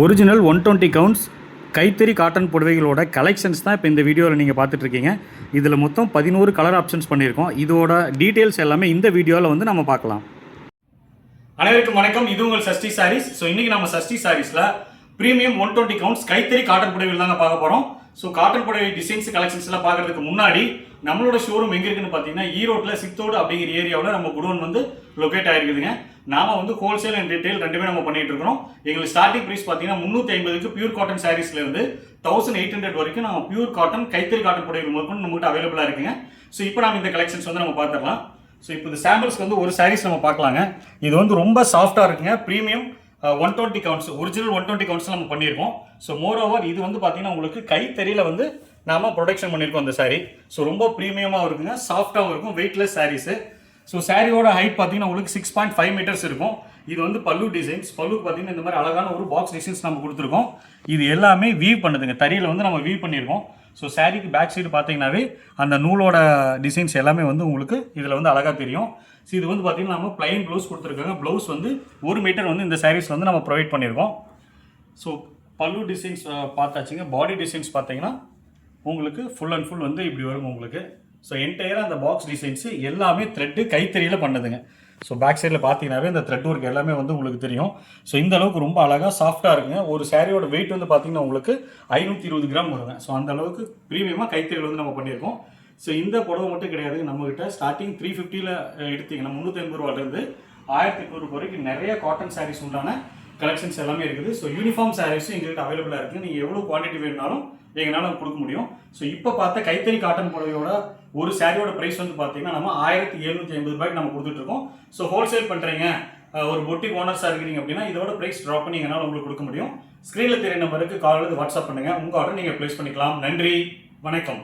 Original 120 counts கைத்தறி cotton புடவைகளோட collections தான் இப்போ இந்த வீடியோவில் நீங்கள் பார்த்துட்ருக்கீங்க. இதில் மொத்தம் 11 கலர் ஆப்ஷன்ஸ் பண்ணியிருக்கோம். இதோட டீட்டெயில்ஸ் எல்லாமே இந்த வீடியோவில் வந்து நம்ம பார்க்கலாம். அனைவருக்கும் வணக்கம். இது உங்கள் சஷ்டி சாரீஸ். ஸோ இன்றைக்கி நம்ம சஷ்டி சாரீஸில் ப்ரீமியம் 120 கவுண்ட்ஸ் கைத்தறி காட்டன் புடவைகள் தாங்க பார்க்க போகிறோம். ஸோ காட்டன் புடவை டிசைன்ஸ் கலெக்ஷன்ஸ்லாம் பார்க்கறதுக்கு முன்னாடி நம்மளோட ஷோரூம் எங்கே இருக்குன்னு பார்த்தீங்கன்னா ஈரோட்டில் சித்தோடு அப்படிங்கிற ஏரியாவில் நம்ம குடோன் வந்து லொக்கேட் ஆகிருக்குதுங்க. நாம வந்து ஹோல்சேல் அண்ட் ரீட்டைல் ரெண்டுமே நம்ம பண்ணிட்டு இருக்கிறோம். எங்களுக்கு ஸ்டார்டிங் ப்ரைஸ் பார்த்தீங்கன்னா 350க்கு பியூர் காட்டன் சாரீஸ்லேருந்து 1800 வரைக்கும் நம்ம பியூர் காட்டன் கைத்தறி காட்டன் புடவைகள் முதற்கொண்டு நம்மகிட்ட அவைலபிளாக இருக்குங்க. ஸோ இப்போ நம்ம இந்த கலெக்ஷன்ஸ் வந்து நம்ம பார்த்துடலாம். ஸோ இப்போ இந்த சாம்பிள்ஸ்க்கு வந்து ஒரு சாரீஸ் நம்ம பார்க்கலாங்க. இது வந்து ரொம்ப சாஃப்டாக இருக்குங்க. ப்ரீமியம் 120 கவுண்ட்ஸ் ஒரிஜினல் 120 கவுண்ட்ஸ் நம்ம பண்ணியிருக்கோம். ஸோ மோர் ஓவர் இது வந்து பார்த்தீங்கன்னா உங்களுக்கு கைத்தறியில் வந்து நாம ப்ரொடக்ஷன் பண்ணியிருக்கோம் அந்த சாரீ. ஸோ ரொம்ப ப்ரீமியமாக இருக்குங்க, சாஃப்டாகவும் இருக்கும், வெயிட்லெஸ் சாரீஸு. ஸோ சாரியோட ஹைட் பார்த்தீங்கன்னா உங்களுக்கு 6.5 மீட்டர்ஸ் இருக்கும். இது வந்து பல்லு டிசைன்ஸ். பல்லுக்கு பார்த்தீங்கன்னா இந்த மாதிரி அழகான ஒரு பாக்ஸ் டிசைன்ஸ் நம்ம கொடுத்துருக்கோம். இது எல்லாமே வீவ் பண்ணுதுங்க, தறியில் வந்து நம்ம வீவ் பண்ணியிருக்கோம். ஸோ சாரிக்கு பேக் சைடு பார்த்தீங்கன்னாவே அந்த நூலோட டிசைன்ஸ் எல்லாமே வந்து உங்களுக்கு இதில் வந்து அழகாக தெரியும். ஸோ இது வந்து பார்த்தீங்கன்னா நம்ம பிளைன் ப்ளவுஸ் கொடுத்துருக்காங்க. ப்ளவுஸ் வந்து 1 மீட்டர் வந்து இந்த சாரீஸ் வந்து நம்ம ப்ரொவைட் பண்ணியிருக்கோம். ஸோ பல்லு டிசைன்ஸ் பார்த்தாச்சுங்க. பாடி டிசைன்ஸ் பார்த்தீங்கன்னா உங்களுக்கு ஃபுல் அண்ட் ஃபுல் வந்து இப்படி வரும் உங்களுக்கு. ஸோ என்டையராக அந்த பாக்ஸ் டிசைன்ஸு எல்லாமே த்ரெட்டு கைத்தறியில் பண்ணதுங்க. ஸோ பேக் சைடில் பார்த்தீங்கன்னாவே இந்த த்ரெட் ஒர்க் எல்லாமே வந்து உங்களுக்கு தெரியும். ஸோ இந்த அளவுக்கு ரொம்ப அழகாக சாஃப்டாக இருக்குங்க. ஒரு சாரியோட வெயிட் வந்து பார்த்தீங்கன்னா உங்களுக்கு 520 கிராம் வருங்க. ஸோ அந்த அளவுக்கு ப்ரீமியமாக கைத்தறியில் வந்து நம்ம பண்ணியிருக்கோம். ஸோ இந்த புடவை மட்டும் கிடையாது, நம்மகிட்ட ஸ்டார்டிங் 350ல் எடுத்தீங்கன்னா 350 ரூபாயிலேருந்து 1800 வரைக்கும் நிறைய காட்டன் சாரீஸ் உண்டான கலெக்ஷன்ஸ் எல்லாமே இருக்குது. ஸோ யூனிஃபார்ம் சாரீஸும் எங்கள்கிட்ட அவைலபிளாக இருக்குது. நீங்கள் எவ்வளோ குவான்டிட்டி வேணுனாலும் எங்களால் கொடுக்க முடியும். ஸோ இப்போ பார்த்த கைத்தறி காட்டன் புடவையோட ஒரு சாரியோட ப்ரைஸ் வந்து பார்த்தீங்கன்னா நம்ம 1750 ரூபாய்க்கு நம்ம கொடுத்துட்ருக்கோம். ஸோ ஹோல்சேல் பண்ணுறீங்க, ஒரு பொட்டிக் ஓனர்ஸாக இருக்கிறீங்க அப்படின்னா இதோட ப்ரைஸ் ட்ராப் பண்ணி எங்களால் உங்களுக்கு கொடுக்க முடியும். ஸ்க்ரீனில் தெரிய நம்பருக்கு கால் வாட்ஸ்அப் பண்ணுங்கள். உங்கள் ஆர்டர் நீங்கள் ப்ளேஸ் பண்ணிக்கலாம். நன்றி, வணக்கம்.